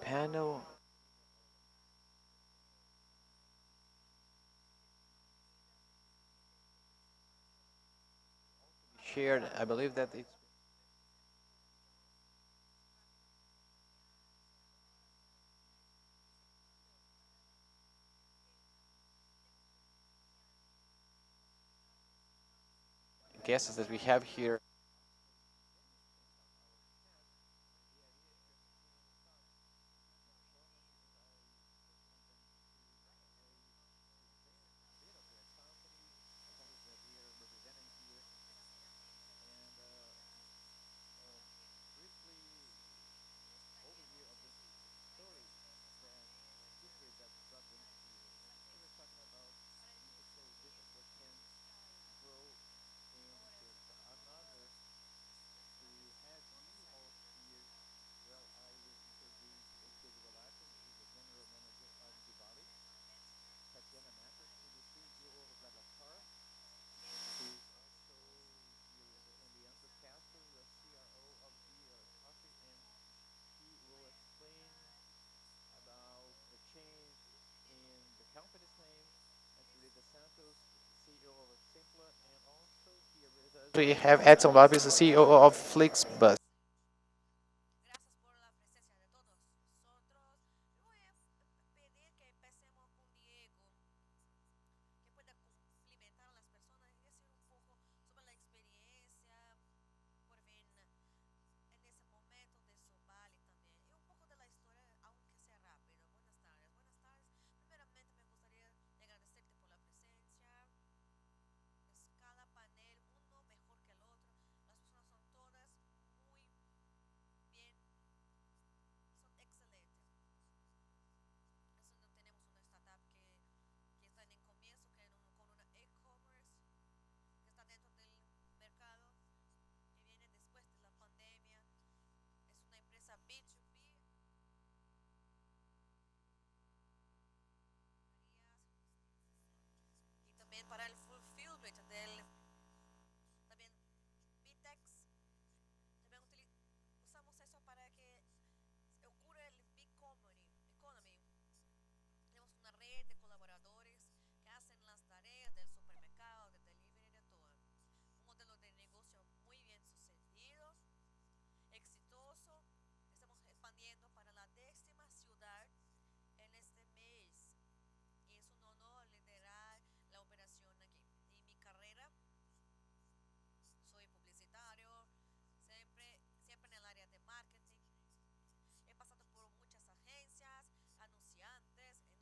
panel shared. I believe that it's guesses that we have here. Tatiana Mattos, who is the CEO of BlaBlaCar, who also and Leandro Castro, the CRO of BeerOrCoffee, and he will explain about the change in the company's name, and Tereza Santos, CEO of Sympla, and also here with us we have Edson Lopes, the CEO of Flixbus.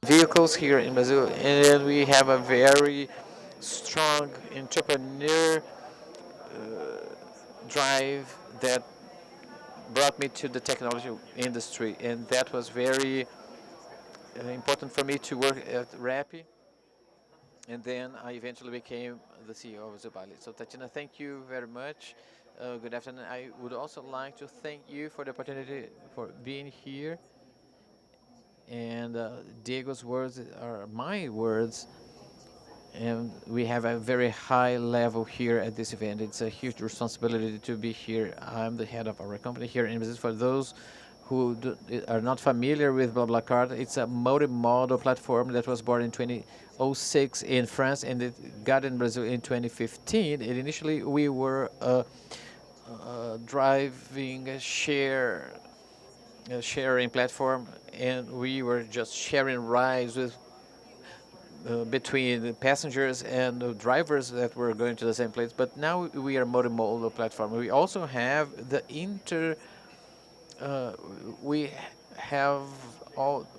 Vehicles here in Brazil, and we have a very strong entrepreneur drive that brought me to the technology industry, and that was very important for me to work at Rappi, and then I eventually became the CEO of Zubale. So Tatiana, thank you very much. Good afternoon. I would also like to thank you for the opportunity for being here, and Diego's words are my words, and we have a very high level here at this event. It's a huge responsibility to be here. I'm the head of our company here in Brazil. For those who are not familiar with BlaBlaCar, it's a multimodal platform that was born in 2006 in France, and it got in Brazil in 2015. And initially, we were driving a sharing platform, and we were just sharing rides with between the passengers and the drivers that were going to the same place. But now we are multimodal platform. We also have the we have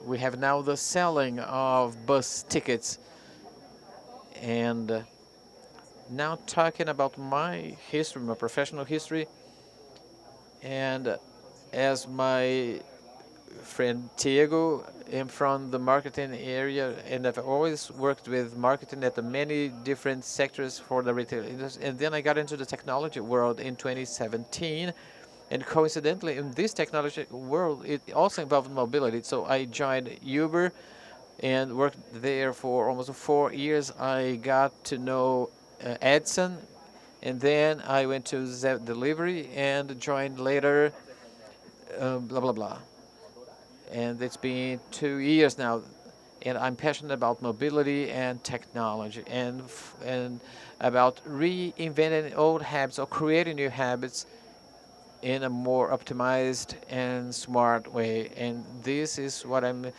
we have now the selling of bus tickets. And now talking about my history, my professional history, and as my friend Thiego, I'm from the marketing area, and I've always worked with marketing at the many different sectors for the retail industry. And then I got into the technology world in 2017, and coincidentally, in this technology world, it also involved mobility. So I joined Uber and worked there for almost 4 years. I got to know Edson, and then I went to Zep Delivery and joined later blah blah blah. and it's been 2 years now. And I'm passionate about mobility and technology, and about reinventing old habits or creating new habits in a more optimized and smart way. And this is what I'm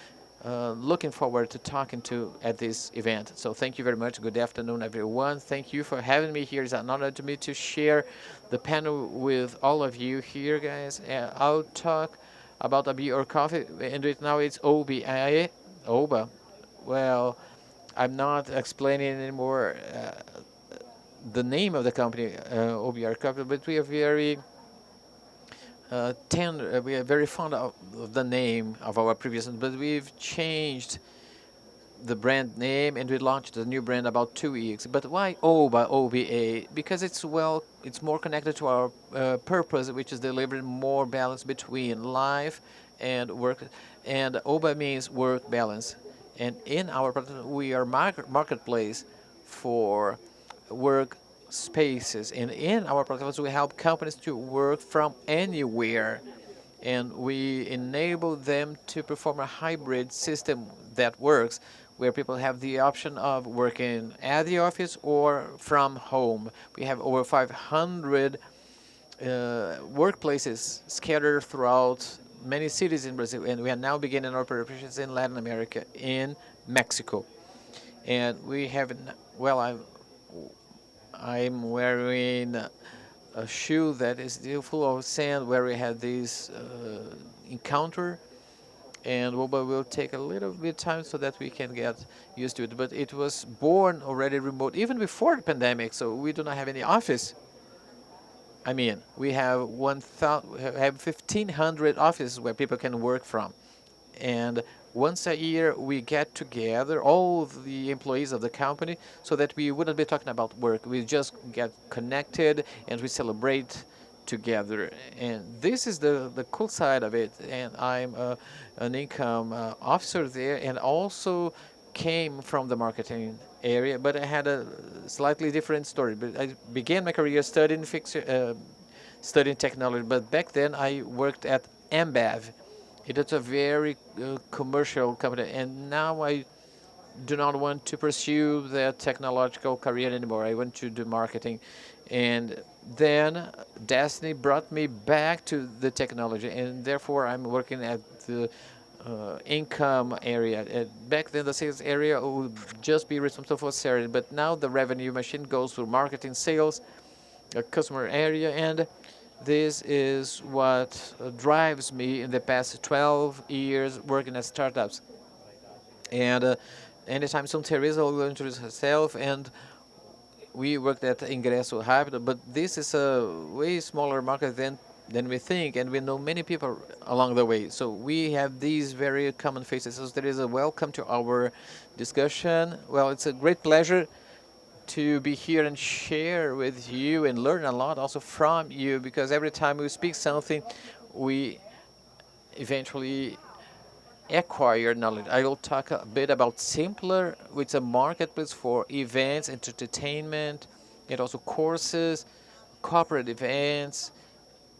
looking forward to talking to at this event. So thank you very much. Good afternoon, everyone. Thank you for having me here. It's an honor to me to share the panel with all of you here, guys. I'll talk about a beer or coffee, and right now it's OBA, OBA. Well, I'm not explaining anymore the name of the company, OBR Company, but we are very we are very fond of the name of our previous, but we've changed the brand name and we launched a new brand about 2 weeks. But why OBA, OBA? Because it's more connected to our purpose, which is delivering more balance between life and work. And OBA means work balance. And in our product, we are marketplace for work spaces. And in our products, we help companies to work from anywhere, and we enable them to perform a hybrid system that works, where people have the option of working at the office or from home. We have over 500 workplaces scattered throughout many cities in Brazil, and we are now beginning our operations in Latin America, in Mexico. And we have, well, I'm wearing a shoe that is still full of sand, where we had this encounter, and Woba will take a little bit time so that we can get used to it. But it was born already remote, even before the pandemic, so we do not have any office. I mean, we have 1,500 offices where people can work from. And once a year, we get together, all the employees of the company, so that we wouldn't be talking about work. We just get connected and we celebrate together. And this is the cool side of it. And I'm an income officer there, and also came from the marketing area, but I had a slightly different story. But I began my career studying technology, but back then I worked at Ambev. It is a very commercial company, and now I do not want to pursue the technological career anymore. I want to do marketing. And then Destiny brought me back to the technology, and therefore I'm working at the income area. Back then, the sales area would just be responsible for sales, but now the revenue machine goes through marketing, sales, customer area, and this is what drives me in the past 12 years working at startups. And anytime soon, Tereza will introduce herself, and we worked at Ingresso Rápido, but this is a way smaller market than we think, and we know many people along the way. So we have these very common faces. So Tereza, welcome to our discussion. Well, it's a great pleasure to be here and share with you and learn a lot also from you, because every time we speak something, we eventually acquire knowledge. I will talk a bit about Sympla, which is a marketplace for events, entertainment, and also courses, corporate events,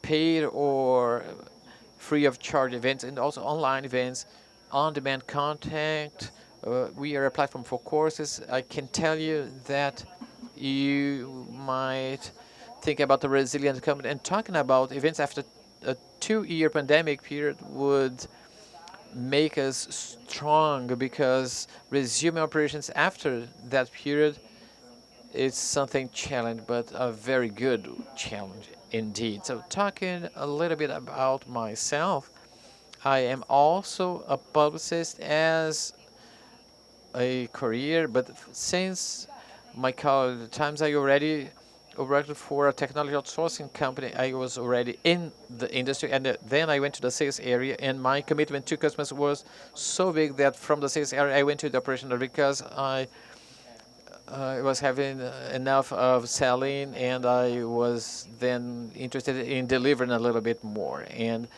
paid or free of charge events, and also online events, on-demand content. We are a platform for courses. I can tell you that you might think about the resilient company, and talking about events after a 2-year pandemic period would make us strong, because resuming operations after that period is something challenge, but a very good challenge indeed. So talking a little bit about myself, I am also a publicist as a career, but since my college times, I already worked for a technology outsourcing company. I was already in the industry, and then I went to the sales area, and my commitment to customers was so big that from the sales area I went to the operational, because I was having enough of selling, and I was then interested in delivering a little bit more. And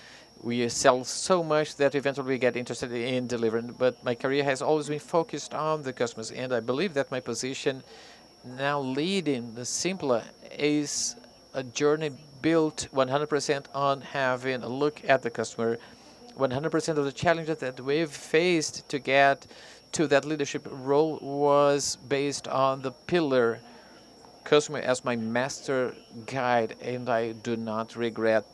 we sell so much that eventually we get interested in delivering. But my career has always been focused on the customers, and I believe that my position now leading the Sympla is a journey built 100% on having a look at the customer, 100% of the challenges that we've faced to get to that leadership role was based on the pillar customer as my master guide, and I do not regret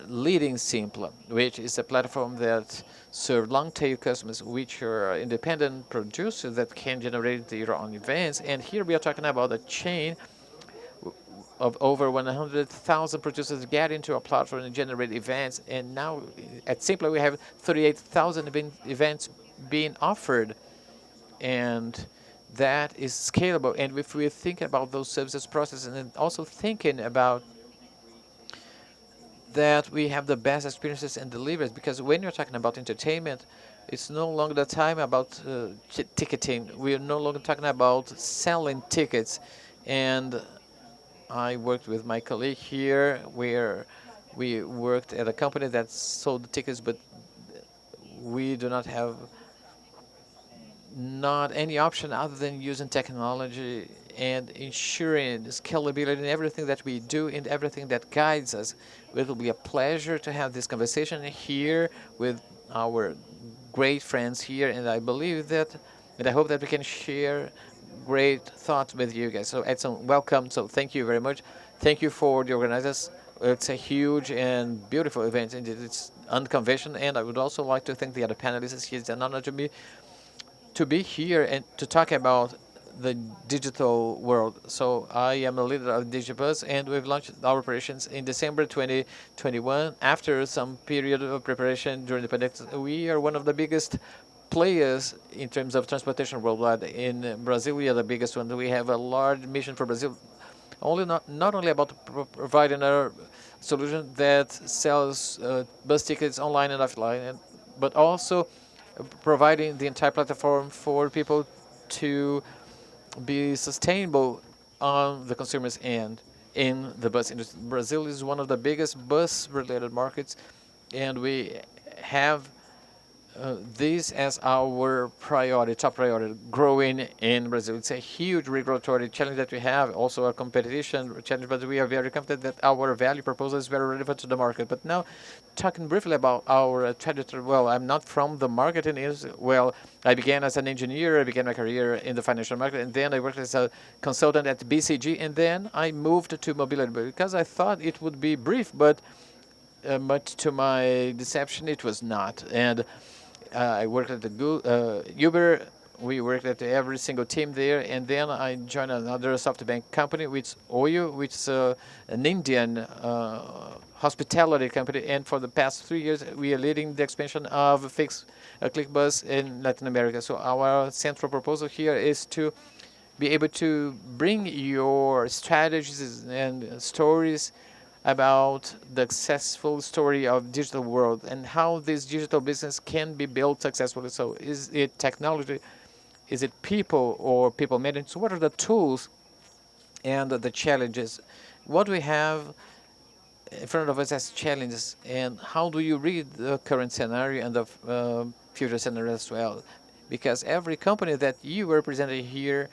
leading Sympla, which is a platform that serves long-tail customers, which are independent producers that can generate their own events. And here we are talking about a chain of over 100,000 producers get into a platform and generate events. And now at Sympla we have 38,000 events being offered, and that is scalable. And if we think about those services processes, and then also thinking about that we have the best experiences and deliveries, because when you're talking about entertainment, it's no longer the time about ticketing. We are no longer talking about selling tickets. And I worked with my colleague here, where we worked at a company that sold the tickets, but we do not have not any option other than using technology and ensuring scalability in everything that we do and everything that guides us. It will be a pleasure to have this conversation here with our great friends here, and I believe that, and I hope that we can share great thoughts with you guys. So Edson, welcome. So thank you very much. Thank you for the organizers. It's a huge and beautiful event, and it's unconventional. And I would also like to thank the other panelists. It's an honor to be here and to talk about the digital world. So I am a leader of Digibus, and we've launched our operations in December 2021. After some period of preparation during the pandemic, we are one of the biggest players in terms of transportation worldwide. In Brazil, we are the biggest one. We have a large mission for Brazil, not only about providing a solution that sells bus tickets online and offline, but also providing the entire platform for people to be sustainable on the consumer's end in the bus industry. Brazil is one of the biggest bus-related markets, and we have this as our priority, top priority, growing in Brazil. It's a huge regulatory challenge that we have, also a competition challenge, but we are very confident that our value proposal is very relevant to the market. But now, talking briefly about our trajectory, well, I'm not from the marketing industry. Well, I began as an engineer, I began my career in the financial market, and then I worked as a consultant at BCG, and then I moved to mobility because I thought it would be brief, but much to my deception, it was not. And I worked at the Uber. We worked at every single team there, and then I joined another SoftBank company, which is Oyo, which is an Indian hospitality company. And for the past 3 years, we are leading the expansion of Flixbus in Latin America. So our central proposal here is to be able to bring your strategies and stories about the successful story of digital world and how this digital business can be built successfully. So is it technology? Is it people or people management? So what are the tools and the challenges? What do we have in front of us as challenges, and how do you read the current scenario and the future scenario as well? Because every company that you represented here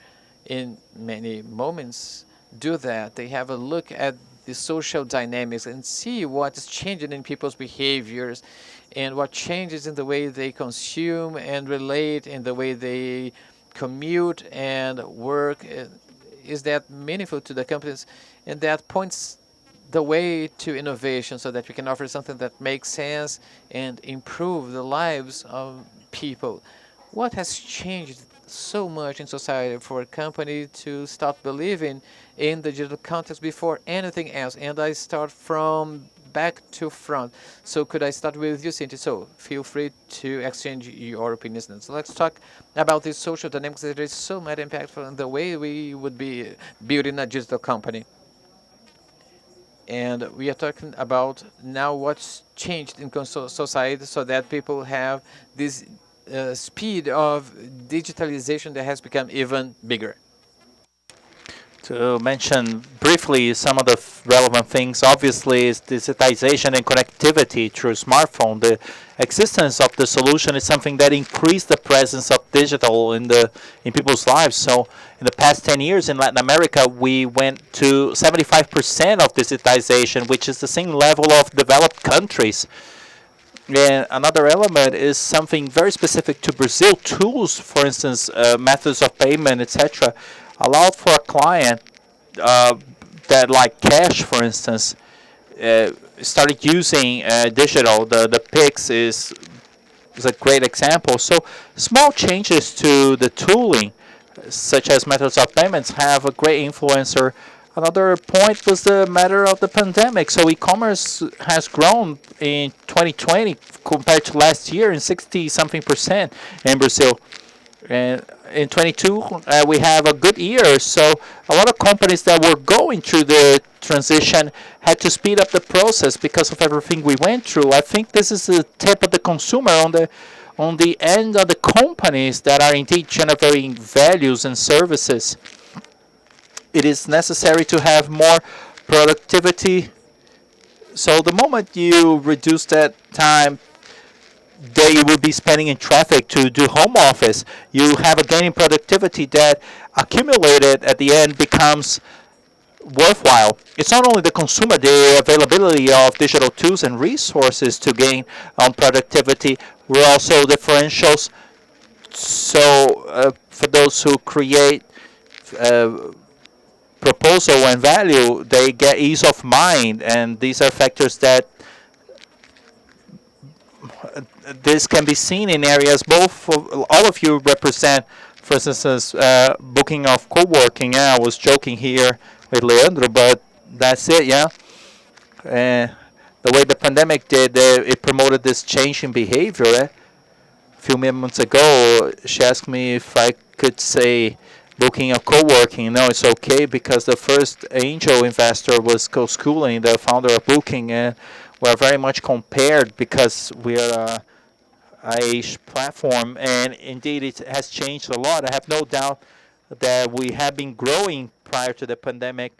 in many moments do that. They have a look at the social dynamics and see what is changing in people's behaviors and what changes in the way they consume and relate, in the way they commute and work. Is that meaningful to the companies? And that points the way to innovation so that we can offer something that makes sense and improve the lives of people. What has changed so much in society for a company to start believing in the digital context before anything else? And I start from back to front. So could I start with you, Cynthia? So feel free to exchange your opinions. So let's talk about this social dynamics that is so much impactful in the way we would be building a digital company. And we are talking about now what's changed in society so that people have this speed of digitalization that has become even bigger. To mention briefly some of the relevant things, obviously, is digitization and connectivity through smartphone. The existence of the solution is something that increased the presence of digital in people's lives. So in the past 10 years in Latin America, we went to 75% of digitization, which is the same level of developed countries. And another element is something very specific to Brazil. Tools, for instance, methods of payment, etc., allowed for a client that, like cash, for instance, started using digital. The Pix is a great example. So small changes to the tooling, such as methods of payments, have a great influencer. Another point was the matter of the pandemic. So e-commerce has grown in 2020 compared to last year in 60 something percent in Brazil. And in 22, we have a good year. So a lot of companies that were going through the transition had to speed up the process because of everything we went through. I think this is the tip of the consumer on the end of the companies that are indeed generating values and services. It is necessary to have more productivity. So the moment you reduce that time that you will be spending in traffic to do home office, you have a gain in productivity that accumulated at the end becomes worthwhile. It's not only the consumer, the availability of digital tools and resources to gain on productivity, we're also differentials. So for those who create uh, proposal and value, they get ease of mind, and these are factors that this can be seen in areas both of, all of you represent. For instance, booking of co-working. Yeah, I was joking here with Leandro, but that's it. Yeah, the way the pandemic did, it promoted this change in behavior. A few months ago, she asked me if I could say booking a co-working. No, it's okay because the first angel investor was co-schooling, the founder of Booking, and we're very much compared because we're a platform, and indeed it has changed a lot. I have no doubt that we have been growing prior to the pandemic.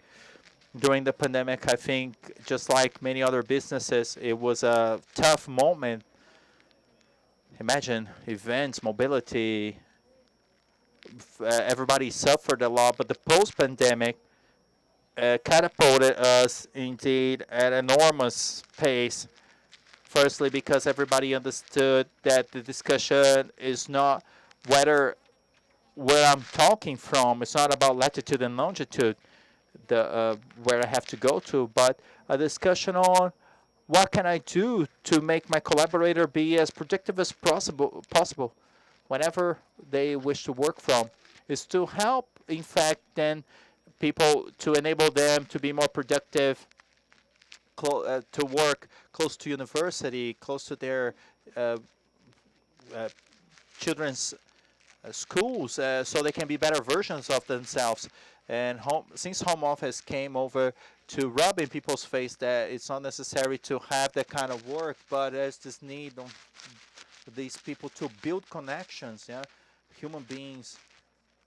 During the pandemic, I think, just like many other businesses, it was a tough moment. Imagine events, mobility, everybody suffered a lot, but the post-pandemic catapulted us indeed at enormous pace. Firstly, because everybody understood that the discussion is not whether where I'm talking from. It's not about latitude and longitude, the where I have to go to, but a discussion on what can I do to make my collaborator be as productive as possible whenever they wish to work from, is to help, in fact, then people to enable them to be more productive, to work close to university, close to their uh, uh, children's schools, so they can be better versions of themselves. And since home office came over to rub in people's face that it's not necessary to have that kind of work, but there's this need on these people to build connections. Yeah, human beings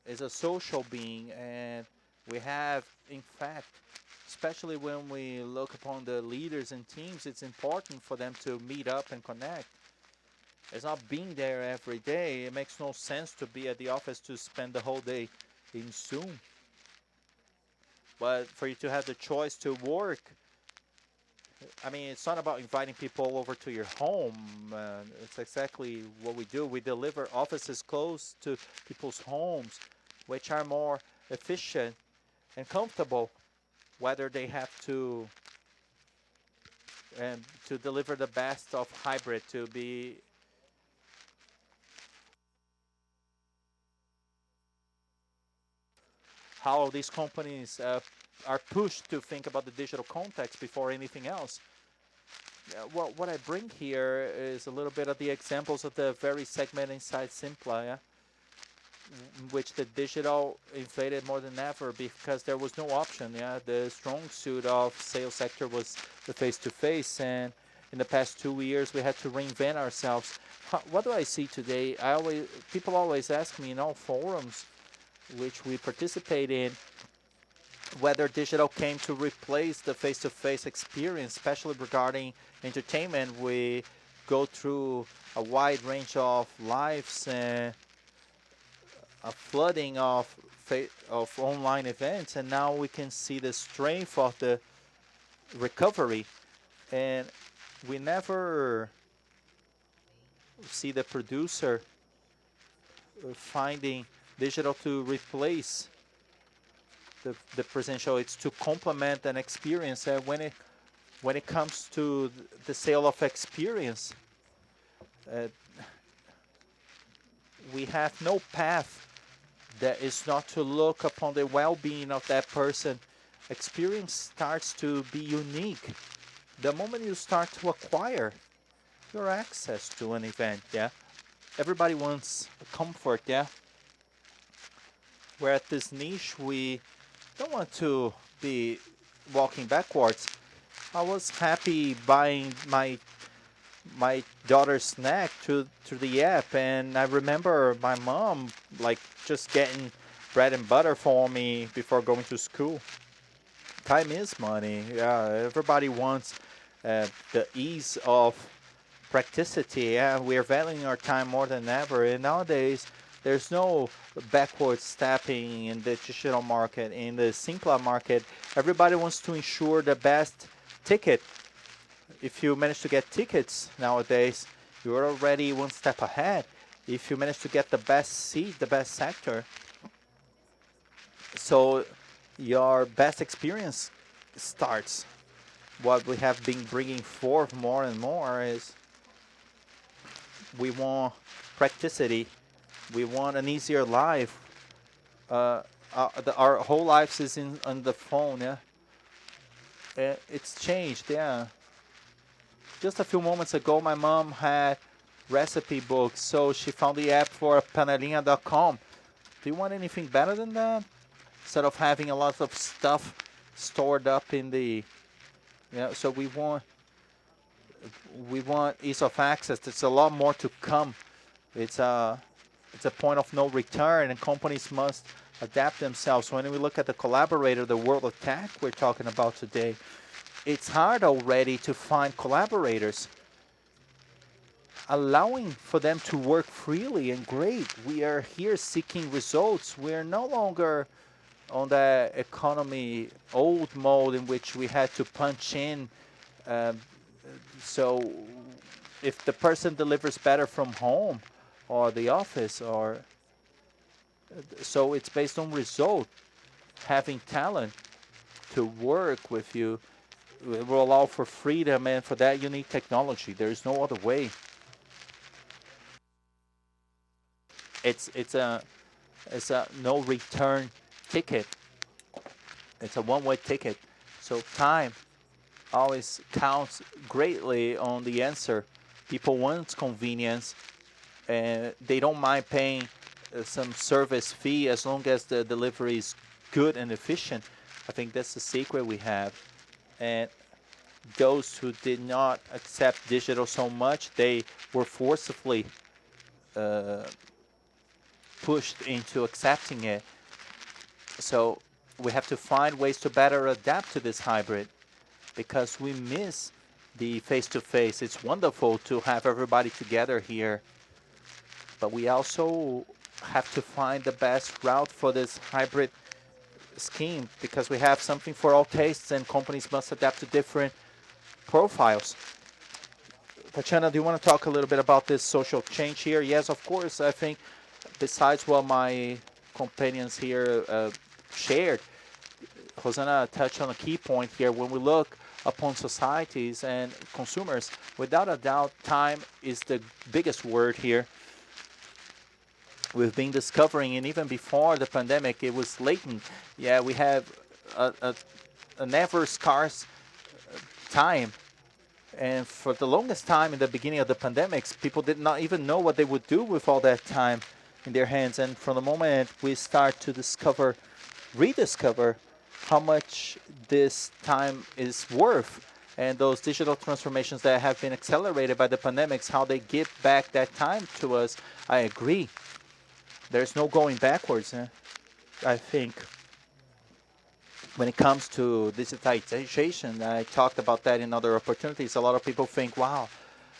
is a social being, and we have, in fact, especially when we look upon the leaders and teams, it's important for them to meet up and connect. It's not being there every day. It makes no sense to be at the office to spend the whole day in Zoom. But for you to have the choice to work, I mean, it's not about inviting people over to your home. It's exactly what we do. We deliver offices close to people's homes, which are more efficient and comfortable, whether they have to deliver the best of hybrid, to be how these companies are pushed to think about the digital context before anything else. What I bring here is a little bit of the examples of the very segment inside Sympla, yeah? In which the digital inflated more than ever because there was no option. Yeah, the strong suit of sales sector was the face-to-face, and in the past 2 years we had to reinvent ourselves. What do I see today? People always ask me in all forums which we participate in whether digital came to replace the face-to-face experience, especially regarding entertainment. We go through a wide range of lives and a flooding of online events, and now we can see the strength of the recovery. And we never see the producer finding digital to replace the presential. It's to complement an experience. And when it comes to the sale of experience, uh, we have no path that is not to look upon the well-being of that person. Experience starts to be unique the moment you start to acquire your access to an event. Yeah, everybody wants comfort. Yeah, we're at this niche. We don't want to be walking backwards. I was happy buying my daughter's snack through the app, and I remember my mom like just getting bread and butter for me before going to school. Time is money. Yeah, everybody wants the ease of practicity. Yeah, we are valuing our time more than ever, and nowadays there's no backward stepping in the digital market. In the Sympla market, everybody wants to ensure the best ticket. If you manage to get tickets nowadays, you're already one step ahead. If you manage to get the best seat, the best sector, so your best experience starts. What we have been bringing forth more and more is we want practicity. We want an easier life. Our whole lives is on the phone. Yeah, it's changed. Yeah. Just a few moments ago, my mom had recipe books, so she found the app for panelinha.com. Do you want anything better than that? Instead of having a lot of stuff stored up in the, so we want ease of access. There's a lot more to come. It's a point of no return, and companies must adapt themselves. When we look at the collaborator, the world of tech we're talking about today, it's hard already to find collaborators. Allowing for them to work freely and great. We are here seeking results. We are no longer on the economy old mode in which we had to punch in. So if the person delivers better from home or the office, or so it's based on result. Having talent to work with you, it will allow for freedom, and for that you need technology. There is no other way. It's a no return ticket. It's a one-way ticket. So time always counts greatly on the answer. People want convenience, and they don't mind paying some service fee as long as the delivery is good and efficient. I think that's the secret we have. And those who did not accept digital so much, they were forcibly pushed into accepting it. So we have to find ways to better adapt to this hybrid, because we miss the face-to-face. It's wonderful to have everybody together here, but we also have to find the best route for this hybrid scheme, because we have something for all tastes, and companies must adapt to different profiles. Tatiana, do you want to talk a little bit about this social change here? Yes, of course. I think besides what my companions here shared, Rosana touched on a key point here. When we look upon societies and consumers, without a doubt, time is the biggest word here. We've been discovering, and even before the pandemic, it was latent. Yeah, we have a never scarce time. And for the longest time in the beginning of the pandemics, people did not even know what they would do with all that time in their hands. And from the moment we start to rediscover how much this time is worth, and those digital transformations that have been accelerated by the pandemics, how they give back that time to us, I agree. There's no going backwards, I think. When it comes to digitization, I talked about that in other opportunities. A lot of people think, wow,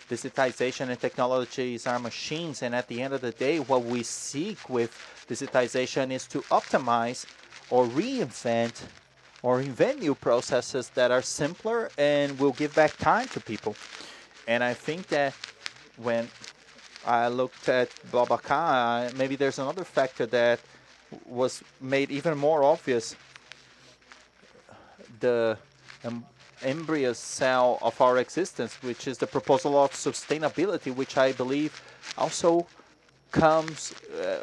digitization and technologies are machines. And at the end of the day, what we seek with digitization is to optimize or reinvent or invent new processes that are simpler and will give back time to people. And I think that when I looked at BlaBlaCar. Maybe there's another factor that was made even more obvious. The embryo cell of our existence, which is the proposal of sustainability, which I believe also comes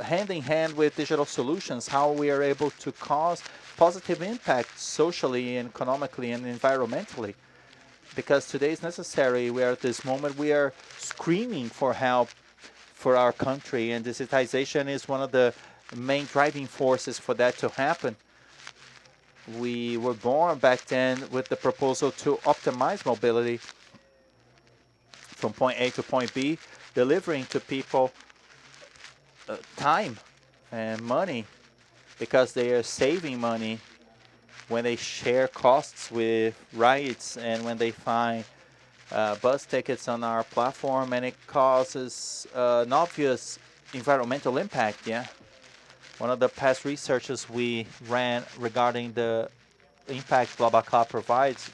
hand in hand with digital solutions, how we are able to cause positive impact socially and economically and environmentally. Because today is necessary. We are at this moment, we are screaming for help for our country, and digitization is one of the main driving forces for that to happen. We were born back then with the proposal to optimize mobility from point A to point B, delivering to people time and money, because they are saving money when they share costs with rides and when they find bus tickets on our platform, and it causes an obvious environmental impact. Yeah, one of the past researches we ran regarding the impact BlaBlaCar provides,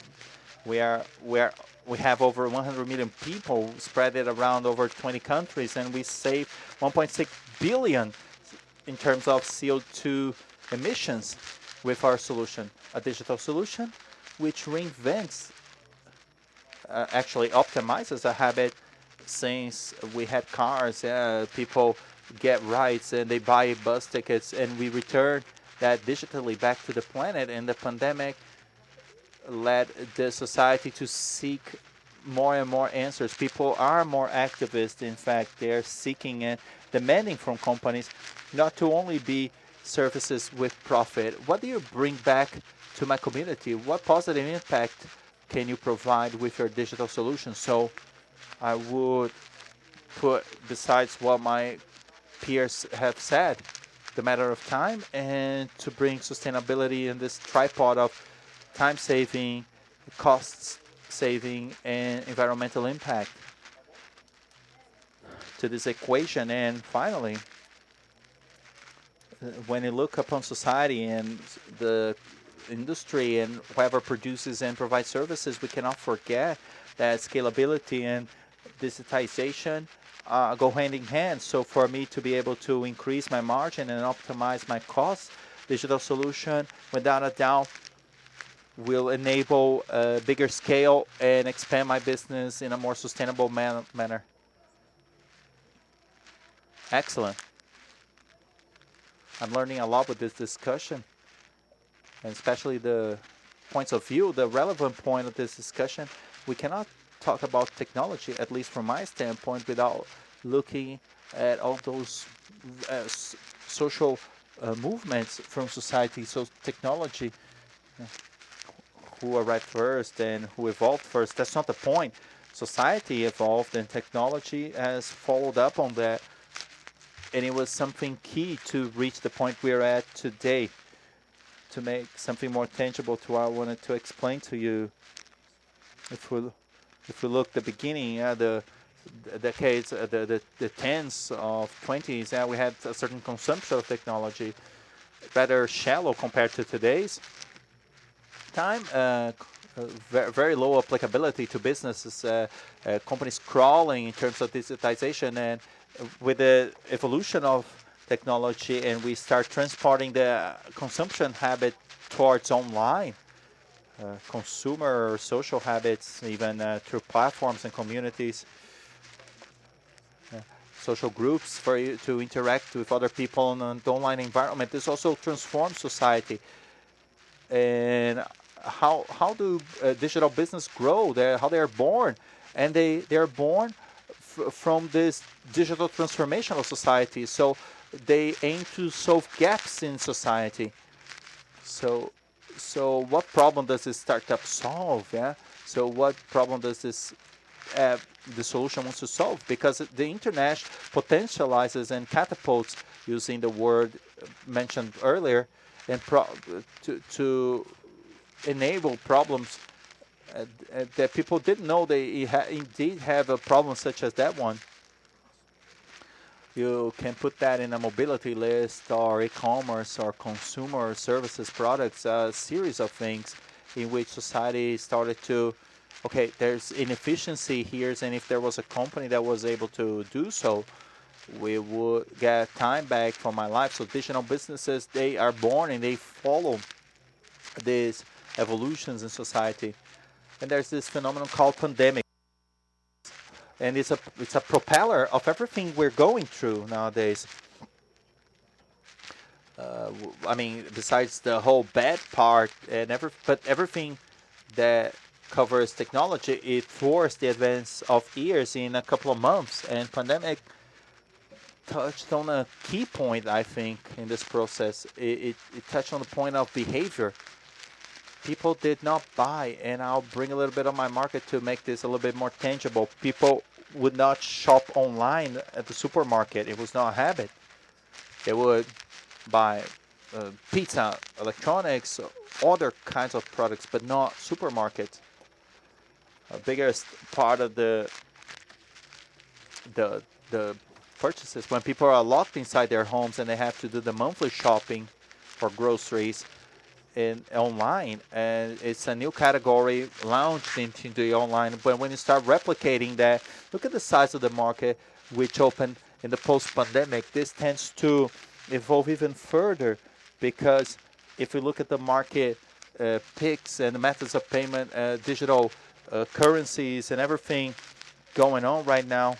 we have over 100 million people spread it around over 20 countries, and we save 1.6 billion in terms of CO2 emissions with our solution, a digital solution which reinvents, actually optimizes a habit. Since we had cars, people get rides and they buy bus tickets, and we return that digitally back to the planet. And the pandemic led the society to seek more and more answers. People are more activist. In fact, they're seeking and demanding from companies not to only be services with profit. What do you bring back to my community? What positive impact can you provide with your digital solution? So I would put, besides what my peers have said, the matter of time, and to bring sustainability in this tripod of time saving, costs saving, and environmental impact to this equation. And finally, when you look upon society and the industry and whoever produces and provides services, we cannot forget that scalability and digitization go hand in hand. So for me to be able to increase my margin and optimize my costs, digital solution, without a doubt, will enable a bigger scale and expand my business in a more sustainable manner. Excellent. I'm learning a lot with this discussion, and especially the points of view, the relevant point of this discussion. We cannot talk about technology, at least from my standpoint, without looking at all those social movements from society. So technology, who arrived first and who evolved first, that's not the point. Society evolved and technology has followed up on that. And it was something key to reach the point we're at today. To make something more tangible to what I wanted to explain to you, if we look at the beginning, the decades, the tens of 20s, we had a certain consumption of technology, rather shallow compared to today's time. Very low applicability to businesses, companies crawling in terms of digitization, and with the evolution of technology, and we start transporting the consumption habit towards online, consumer social habits, even through platforms and communities, social groups for you to interact with other people in an online environment. This also transforms society. And how do digital business grow? How they are born, and they are born from this digital transformation of society. So they aim to solve gaps in society. So what problem does this startup solve? Yeah. So what problem does this the solution wants to solve? Because the internet potentializes and catapults, using the word mentioned earlier, and to enable problems that people didn't know they indeed have a problem such as that one. You can put that in a mobility list or e-commerce or consumer services products, a series of things in which society started to okay, there's inefficiency here, and if there was a company that was able to do so, we would get time back from my life. So digital businesses, they are born and they follow these evolutions in society. And there's this phenomenon called pandemic, and it's a propeller of everything we're going through nowadays. I mean, besides the whole bad part and but everything that covers technology, it forced the advance of years in a couple of months. And pandemic touched on a key point, I think, in this process. It touched on the point of behavior. People did not buy, and I'll bring a little bit of my market to make this a little bit more tangible. People would not shop online at the supermarket. It was not a habit. They would buy pizza, electronics, other kinds of products, but not supermarkets. A biggest part of the the purchases when people are locked inside their homes and they have to do the monthly shopping for groceries in online, and it's a new category launched into the online. But when you start replicating that, look at the size of the market, which opened in the post-pandemic. This tends to evolve even further because if you look at the market picks and the methods of payment, digital currencies and everything going on right now,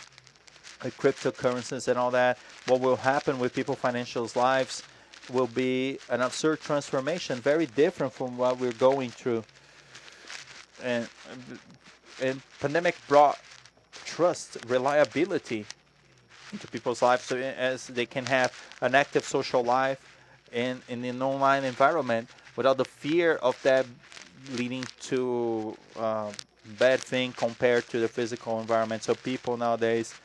cryptocurrencies and all that, what will happen with people's financial lives will be an absurd transformation, very different from what we're going through. And, and pandemic brought trust, reliability into people's lives, so as they can have an active social life in an online environment without the fear of that leading to bad thing compared to the physical environment. So people nowadays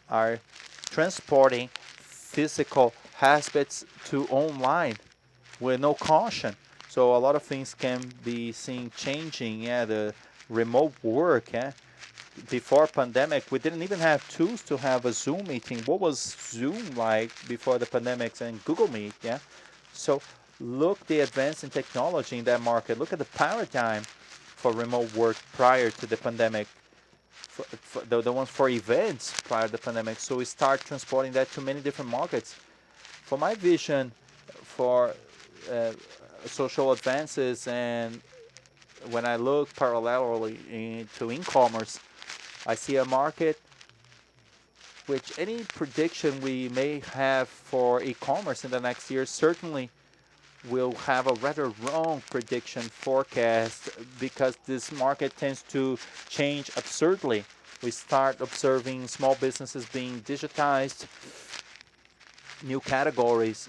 are transporting physical aspects to online with no caution. So a lot of things can be seen changing. Yeah, the remote work. Yeah, before pandemic, we didn't even have tools to have a Zoom meeting. What was Zoom like before the pandemic and Google Meet? Yeah, so look the advance in technology in that market. Look at the paradigm for remote work prior to the pandemic. For the ones for events prior to the pandemic. So we start transporting that to many different markets. For my vision for social advances, and when I look parallelly into e-commerce, I see a market which any prediction we may have for e-commerce in the next year certainly will have a rather wrong prediction forecast because this market tends to change absurdly. We start observing small businesses being digitized, new categories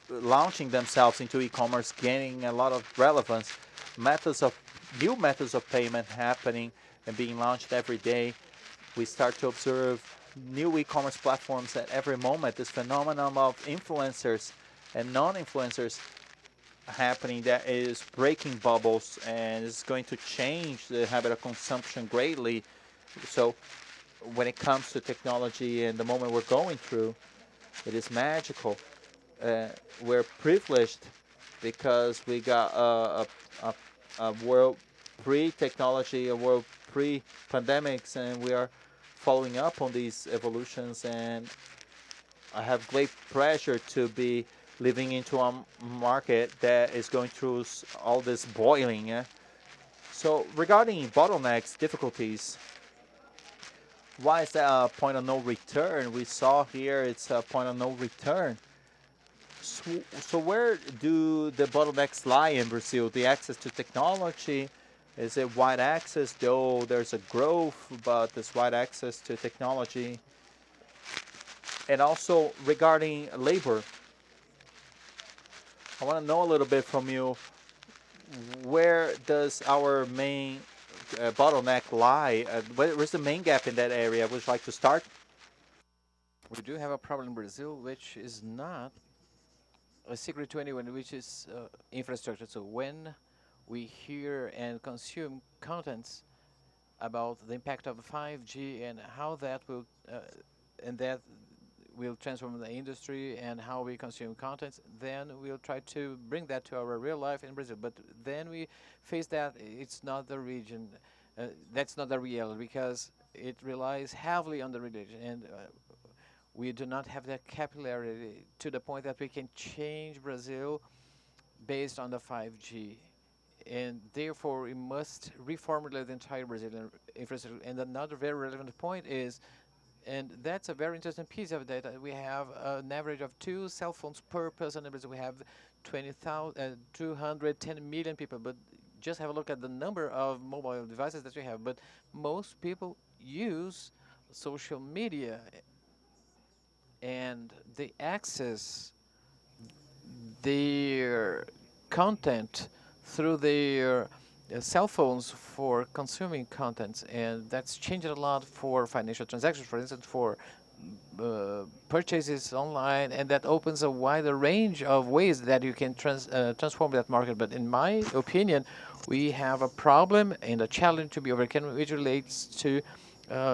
launching themselves into e-commerce, gaining a lot of relevance, new methods of payment happening and being launched every day. We start to observe new e-commerce platforms at every moment. This phenomenon of influencers and non-influencers happening that is breaking bubbles and is going to change the habit of consumption greatly. So when it comes to technology and the moment we're going through, it is magical. We're privileged because we got a world pre-technology, a world pre-pandemics, and we are following up on these evolutions. And I have great pleasure to be living into a market that is going through all this boiling. Yeah? So regarding bottlenecks, difficulties, why is that a point of no return? We saw here it's a point of no return. So where do the bottlenecks lie in Brazil? The access to technology? Is it wide access? Though there's a growth, but there's wide access to technology. And also regarding labor, I want to know a little bit from you, where does our main bottleneck lie? Where's the main gap in that area? Would you like to start? We do have a problem in Brazil, which is not a secret to anyone, which is infrastructure. So when we hear and consume contents about the impact of 5G and how that will transform the industry and how we consume contents, then we'll try to bring that to our real life in Brazil. But then we face that it's not the region. That's not the reality because it relies heavily on the religion, and we do not have that capillarity to the point that we can change Brazil based on the 5G. And therefore, we must reformulate the entire Brazilian infrastructure. And another very relevant point is, and that's a very interesting piece of data. We have an average of 2 cell phones per person in Brazil. We have 210 million people, but just have a look at the number of mobile devices that we have. But most people use social media and they access their content through their cell phones for consuming contents, and that's changed a lot for financial transactions, for instance, for purchases online, and that opens a wider range of ways that you can transform that market. But in my opinion, we have a problem and a challenge to be overcome, which relates to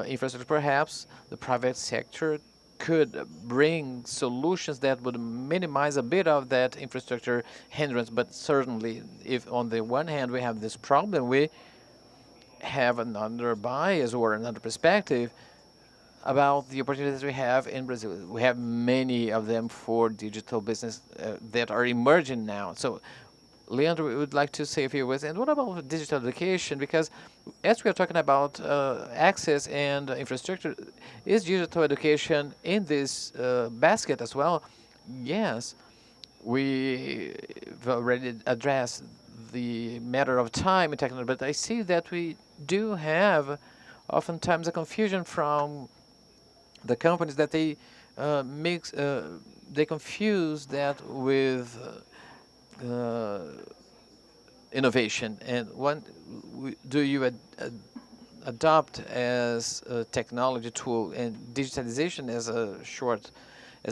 infrastructure. Perhaps the private sector could bring solutions that would minimize a bit of that infrastructure hindrance. But certainly, if on the one hand we have this problem, we have another bias or another perspective about the opportunities we have in Brazil. We have many of them for digital business that are emerging now. So Leandro, we would like to say a few words. And what about digital education? Because as we are talking about access and infrastructure, is digital education in this basket as well? Yes, we've already addressed the matter of time in technology, but I see that we do have oftentimes a confusion from the companies that they confuse that with uh, innovation. And what do you adopt as a technology tool, and digitalization as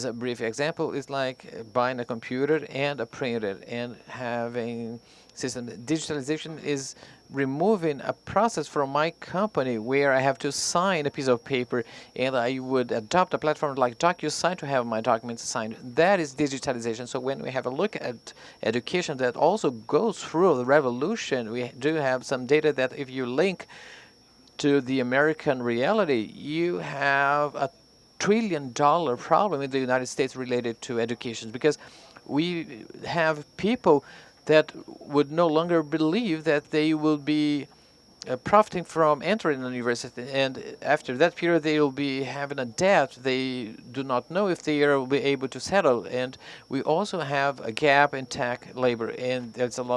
a brief example is like buying a computer and a printer and having system. Digitalization is removing a process from my company where I have to sign a piece of paper and I would adopt a platform like DocuSign to have my documents signed. That is digitalization. So when we have a look at education that also goes through the revolution, we do have some data that if you link to the American reality, you have a $1 trillion problem in the United States related to education, because we have people that would no longer believe that they will be profiting from entering the university, and after that period they will be having a debt they do not know if they will be able to settle. And we also have a gap in tech labor, and there's an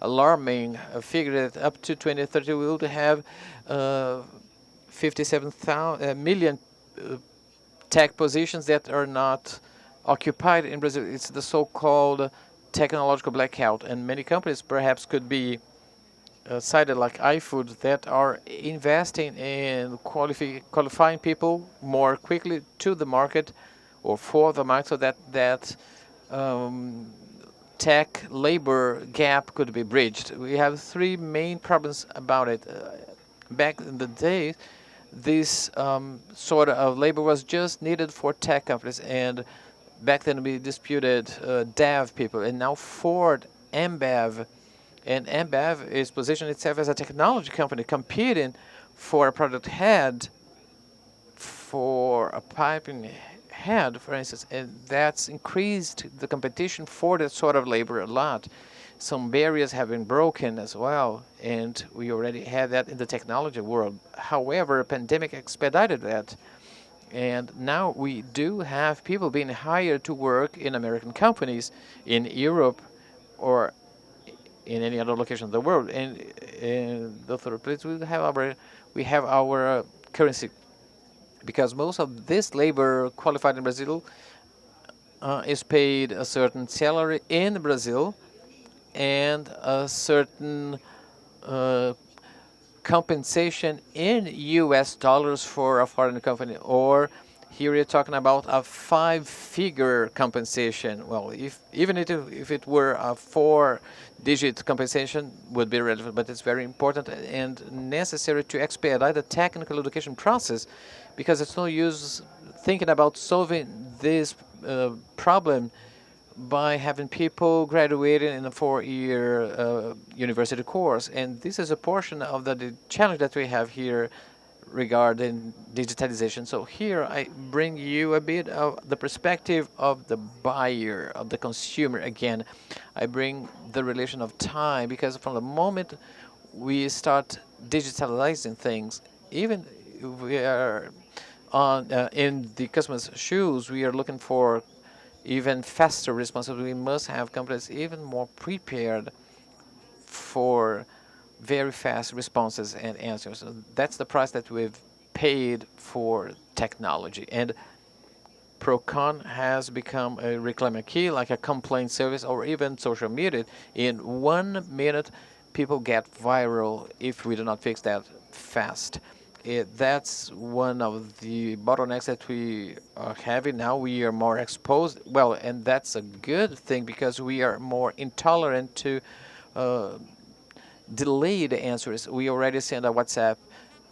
alarming figure that up to 2030 we will have 57 million tech positions that are not occupied in Brazil. It's the so-called technological blackout, and many companies perhaps could be cited like iFood that are investing in qualifying people more quickly to the market or for the market, so that um, tech labor gap could be bridged. We have three main problems about it. Back in the day, this sort of labor was just needed for tech companies, and back then we disputed dev people, and now Ford, Ambev, and Ambev is positioning itself as a technology company competing for a product head, for a piping head, for instance, and that's increased the competition for that sort of labor a lot. Some barriers have been broken as well, and we already had that in the technology world. However, a pandemic expedited that, and now we do have people being hired to work in American companies in Europe or in any other location of the world. And in the third place, we have our currency, because most of this labor qualified in Brazil is paid a certain salary in Brazil and a certain uh, compensation in US dollars for a foreign company, or here you're talking about a 5-figure compensation. Well, if it were a 4-digit compensation would be relevant, but it's very important and necessary to expedite the technical education process, because it's no use thinking about solving this problem by having people graduating in a 4-year university course. And this is a portion of the challenge that we have here regarding digitalization. So here I bring you a bit of the perspective of the buyer, of the consumer again. I bring the relation of time because from the moment we start digitalizing things, even if we are on in the customer's shoes, we are looking for even faster responses. We must have companies even more prepared for very fast responses and answers. So that's the price that we've paid for technology. And Procon has become a reclaimer key, like a complaint service or even social media. In 1 minute, people get viral if we do not fix that fast. That's one of the bottlenecks that we are having now. We are more exposed. Well, and that's a good thing because we are more intolerant to uh, delayed answers. We already send a WhatsApp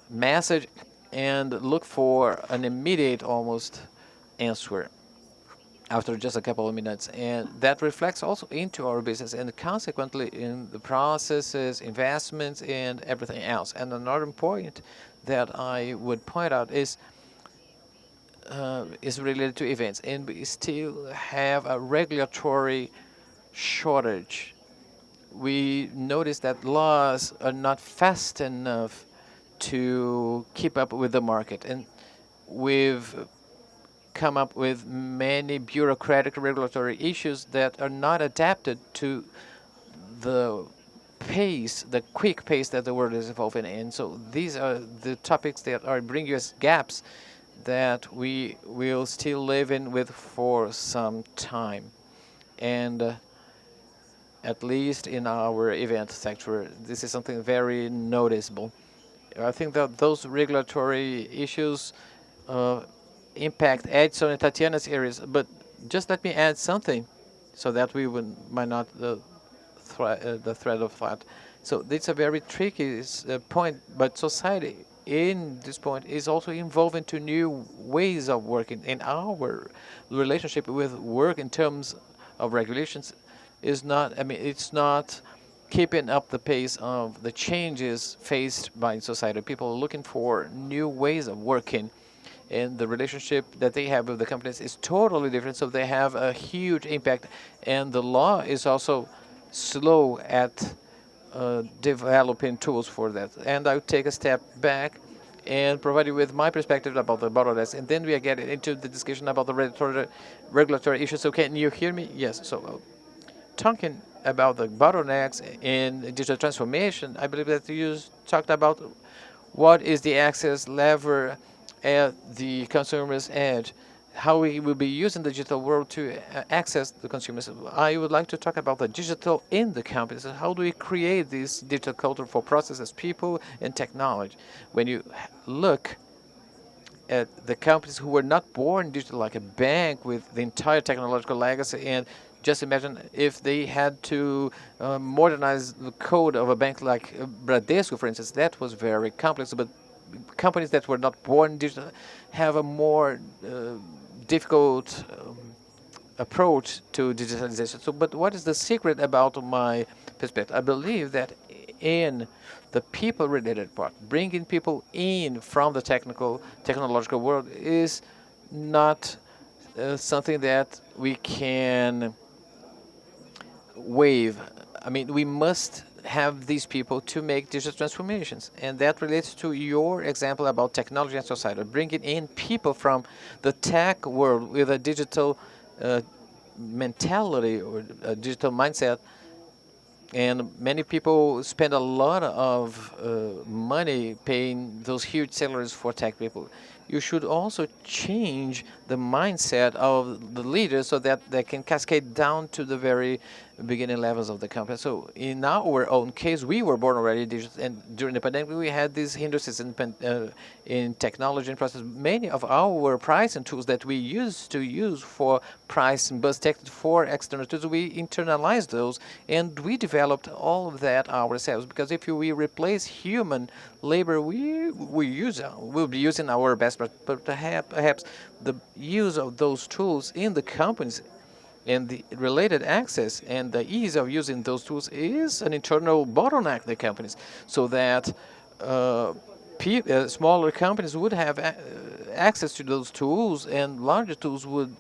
message and look for an immediate almost answer after just a couple of minutes. And that reflects also into our business and consequently in the processes, investments, and everything else. And another point that I would point out is related to events. And we still have a regulatory shortage. We notice that laws are not fast enough to keep up with the market. And we've come up with many bureaucratic regulatory issues that are not adapted to the pace, the quick pace that the world is evolving in. So these are the topics that are bringing us gaps that we will still live in with for some time. And at least in our event sector, this is something very noticeable. I think that those regulatory issues uh, impact Edson and Tatiana's areas. But just let me add something so that we might not the thread of thought. So it's a very tricky point, but society in this point is also evolving to new ways of working. And our relationship with work in terms of regulations is not, I mean, it's not keeping up the pace of the changes faced by society. People are looking for new ways of working and the relationship that they have with the companies is totally different. So they have a huge impact, and the law is also slow at developing tools for that. And I'll take a step back and provide you with my perspective about the bottlenecks, and then we get into the discussion about the regulatory issues. So can you hear me? Yes. So talking about the bottlenecks in digital transformation, I believe that you talked about what is the access lever at the consumer's edge, how we will be using the digital world to access the consumers. I would like to talk about the digital in the companies. How do we create this digital culture for processes, people, and technology? When you look at the companies who were not born digital, like a bank with the entire technological legacy, and just imagine if they had to modernize the code of a bank like Bradesco, for instance. That was very complex, but companies that were not born digital have a more difficult approach to digitalization. So, but what is the secret about my perspective? I believe that in the people-related part, bringing people in from the technological world is not something that we can wave. I mean, we must have these people to make digital transformations. And that relates to your example about technology and society, bringing in people from the tech world with a digital mentality or a digital mindset. And many people spend a lot of money paying those huge salaries for tech people. You should also change the mindset of the leaders so that they can cascade down to the very beginning levels of the company. So in our own case, we were born already digital, and during the pandemic, we had these hindrances in technology and process. Many of our pricing tools that we used to use for price and bus tech for external tools, we internalized those, and we developed all of that ourselves. Because if we replace human labor, we'll be using our best, but perhaps the use of those tools in the companies And the related access and the ease of using those tools is an internal bottleneck in the companies, so that uh, smaller companies would have access to those tools, and larger tools would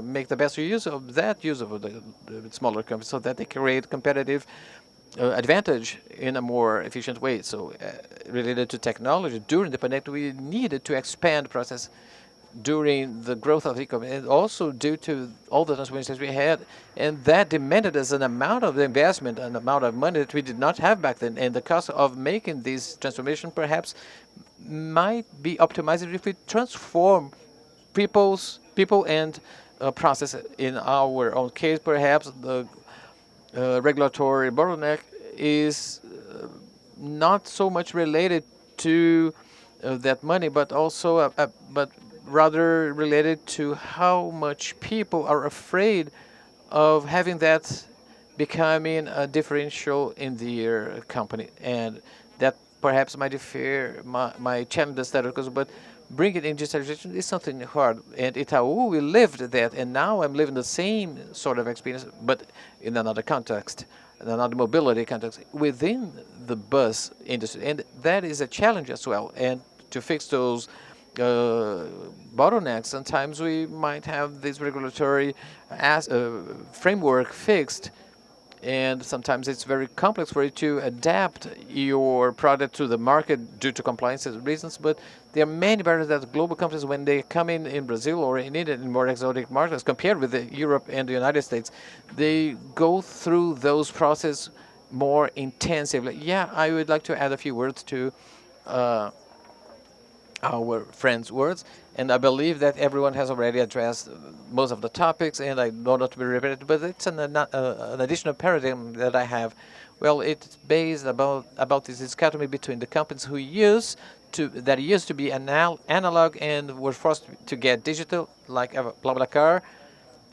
make the best use of that use of the smaller companies, so that they create competitive advantage in a more efficient way. So, related to technology, during the pandemic, we needed to expand process during the growth of e-commerce, and also due to all the transformations we had, and that demanded us an amount of investment, an amount of money that we did not have back then, and the cost of making this transformation perhaps might be optimized if we transform people and process. In our own case, perhaps the regulatory bottleneck is not so much related to that money, but also but rather related to how much people are afraid of having that becoming a differential in their company, and that perhaps might differ my challenge the status quo, but bringing in digitalization is something hard. And Itaú, we lived that, and now I'm living the same sort of experience, but in another context, in another mobility context within the bus industry, and that is a challenge as well. And to fix those bottlenecks, sometimes we might have this regulatory framework fixed, and sometimes it's very complex for you to adapt your product to the market due to compliance reasons. But there are many barriers that global companies, when they come in Brazil or in India, in more exotic markets, compared with Europe and the United States, they go through those processes more intensively. Yeah, I would like to add a few words to uh, our friends' words, and I believe that everyone has already addressed most of the topics, and I don't want to be repetitive, but it's an additional paradigm that I have. Well, it's based about this dichotomy between the companies who used to be analog and were forced to get digital, like BlaBlaCar,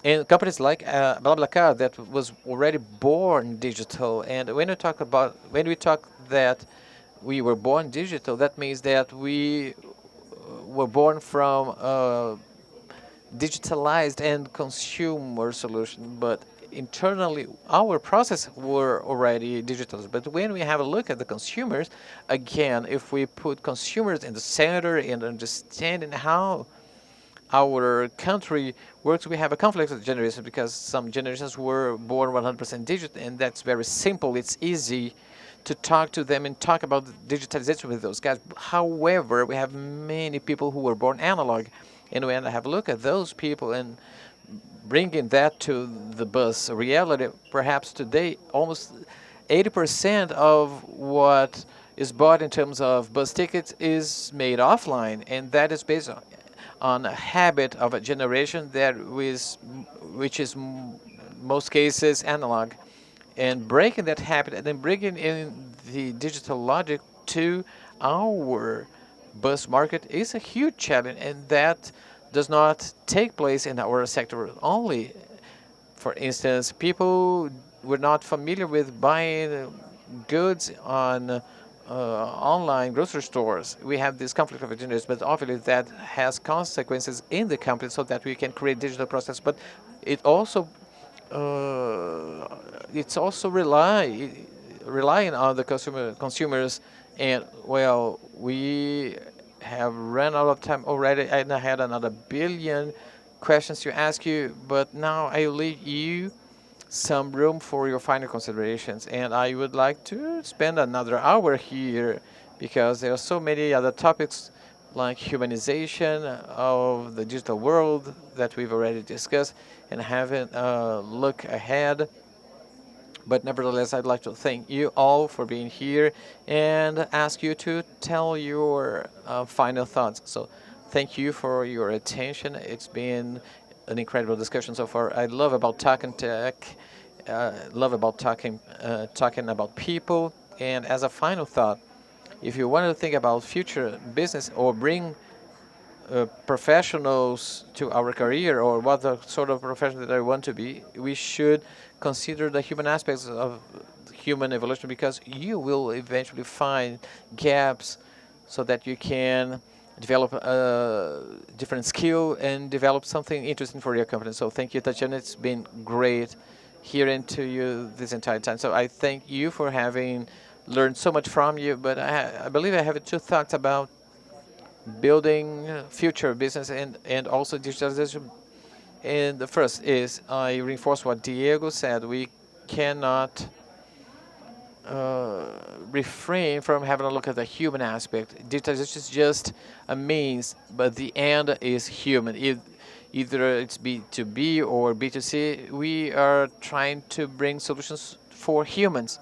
and companies like BlaBlaCar that was already born digital. And when we talk that we were born digital, that means that we were born from a digitalized and consumer solution, but internally our process were already digitalized. But when we have a look at the consumers, again, if we put consumers in the center and understanding how our country works, we have a conflict with generations, because some generations were born 100% digital, and that's very simple. It's easy to talk to them and talk about digitalization with those guys. However, we have many people who were born analog, and when I have a look at those people and bringing that to the bus reality, perhaps today almost 80% of what is bought in terms of bus tickets is made offline, and that is based on a habit of a generation which is most cases analog, and breaking that habit and then bringing in the digital logic to our bus market is a huge challenge, and that does not take place in our sector only. For instance, people were not familiar with buying goods on online grocery stores. We have this conflict of interest, but obviously that has consequences in the company, so that we can create digital process. But it also it's also relying on the consumers, and well, we have run out of time already, and I had another billion questions to ask you, but now I leave you some room for your final considerations, and I would like to spend another hour here, because there are so many other topics like humanization of the digital world that we've already discussed, and having a look ahead. But nevertheless, I'd like to thank you all for being here and ask you to tell your final thoughts. So, thank you for your attention. It's been an incredible discussion so far. I love about talking tech, love about talking about people. And as a final thought, if you want to think about future business or bring professionals to our career, or what the sort of professional that I want to be, we should consider the human aspects of human evolution, because you will eventually find gaps so that you can develop a different skill and develop something interesting for your company. So thank you, Tatiana. It's been great hearing to you this entire time. So I thank you for having learned so much from you. But I believe I have two thoughts about building future business and also digitalization. And the first is I reinforce what Thiego said. We cannot refrain from having a look at the human aspect. Digitalization is just a means, but the end is human. Either it's B2B or B2C, we are trying to bring solutions for humans,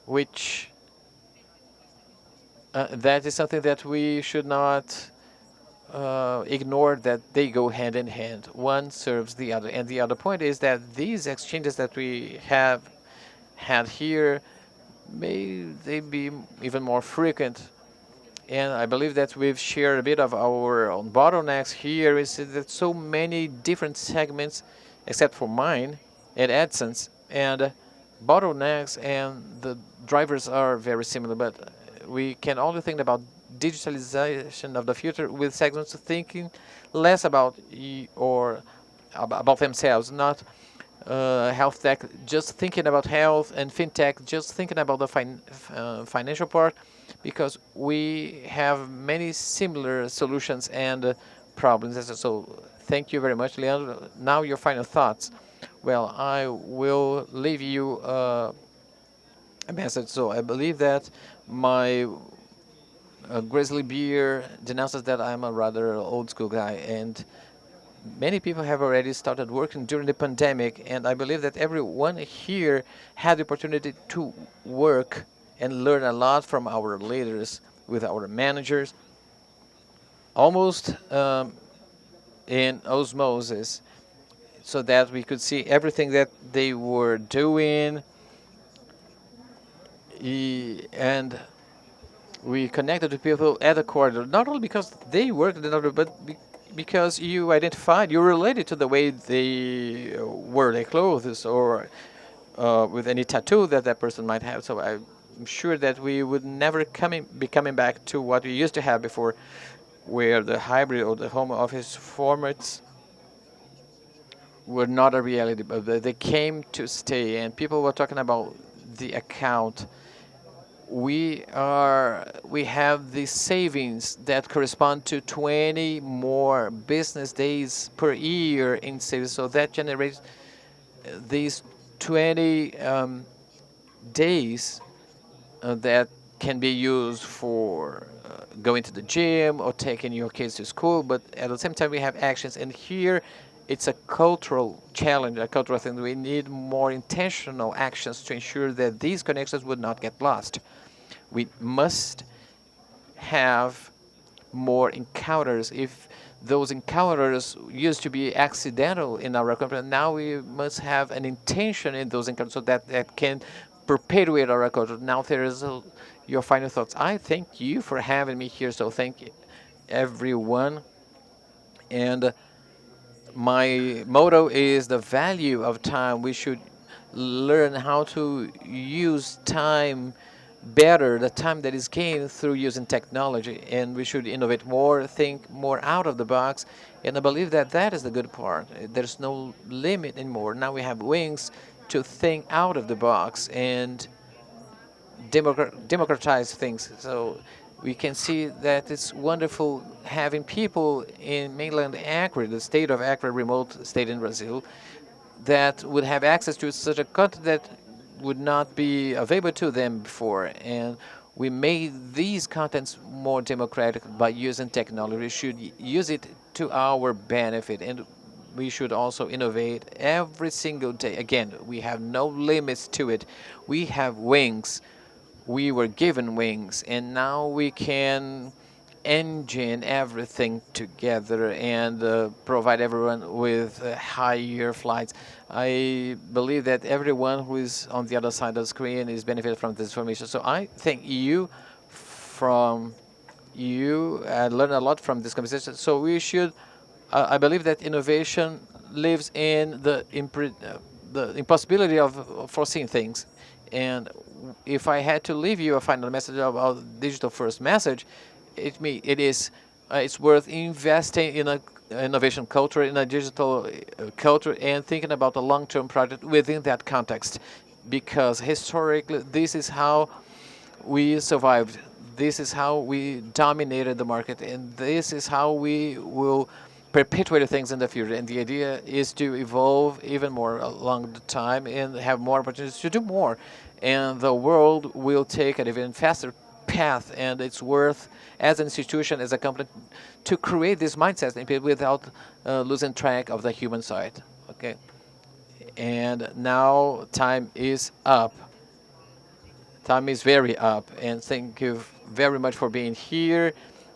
which that is something that we should not ignore, that they go hand in hand. One serves the other. And the other point is that these exchanges that we have had here, may they be even more frequent. And I believe that we've shared a bit of our own bottlenecks here. Is that so many different segments, except for mine and Edson's, and bottlenecks and the drivers are very similar. But we can only think about digitalization of the future with segments thinking less about or about themselves, not health tech just thinking about health, and fintech just thinking about the financial part, because we have many similar solutions and problems. So thank you very much, Leandro. Now your final thoughts. Well, I will leave you a message. So I believe that my grizzly beer denounces that I'm a rather old school guy, and many people have already started working during the pandemic, and I believe that everyone here had the opportunity to work and learn a lot from our leaders, with our managers, almost in osmosis, so that we could see everything that they were doing, and we connected with people at the corridor, not only because they worked in the corridor, but because you identified, you related to the way they wear their clothes, or with any tattoo that that person might have. So I'm sure that we would never be coming back to what we used to have before, where the hybrid or the home office formats were not a reality, but they came to stay. And people were talking about the account. We have the savings that correspond to 20 more business days per year in savings. So that generates these 20 days that can be used for going to the gym or taking your kids to school. But at the same time, we have actions. And here, it's a cultural challenge, a cultural thing. We need more intentional actions to ensure that these connections would not get lost. We must have more encounters. If those encounters used to be accidental in our company, now we must have an intention in those encounters, so that that can perpetuate our culture. Now, Tereza, your final thoughts. I thank you for having me here, so thank you, everyone. And my motto is the value of time. We should learn how to use time better, the time that is gained through using technology, and we should innovate more, think more out of the box. And I believe that that is the good part. There's no limit anymore. Now we have wings to think out of the box and democratize things. So we can see that it's wonderful having people in mainland Acre, the state of Acre, remote state in Brazil, that would have access to such a content that would not be available to them before. And we made these contents more democratic by using technology. We should use it to our benefit, and we should also innovate every single day. Again, we have no limits to it. We have wings. We were given wings, and now we can engine everything together and provide everyone with higher flights. I believe that everyone who is on the other side of the screen is benefited from this information. So I thank you from you. I learned a lot from this conversation. So we should, I believe that innovation lives in the impossibility of foreseeing things. And if I had to leave you a final message about digital first message, it is it's worth investing in a innovation culture, in a digital culture, and thinking about a long-term project within that context. Because historically, this is how we survived. This is how we dominated the market, and this is how we will perpetuate things in the future. And the idea is to evolve even more along the time and have more opportunities to do more. And the world will take an even faster path, and it's worth, as an institution, as a company, to create this mindset in people without losing track of the human side. Okay, and now time is up. Time is very up, and thank you very much for being here,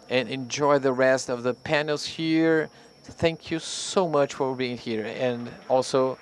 and enjoy the rest of the panels here. Thank you so much for being here, and also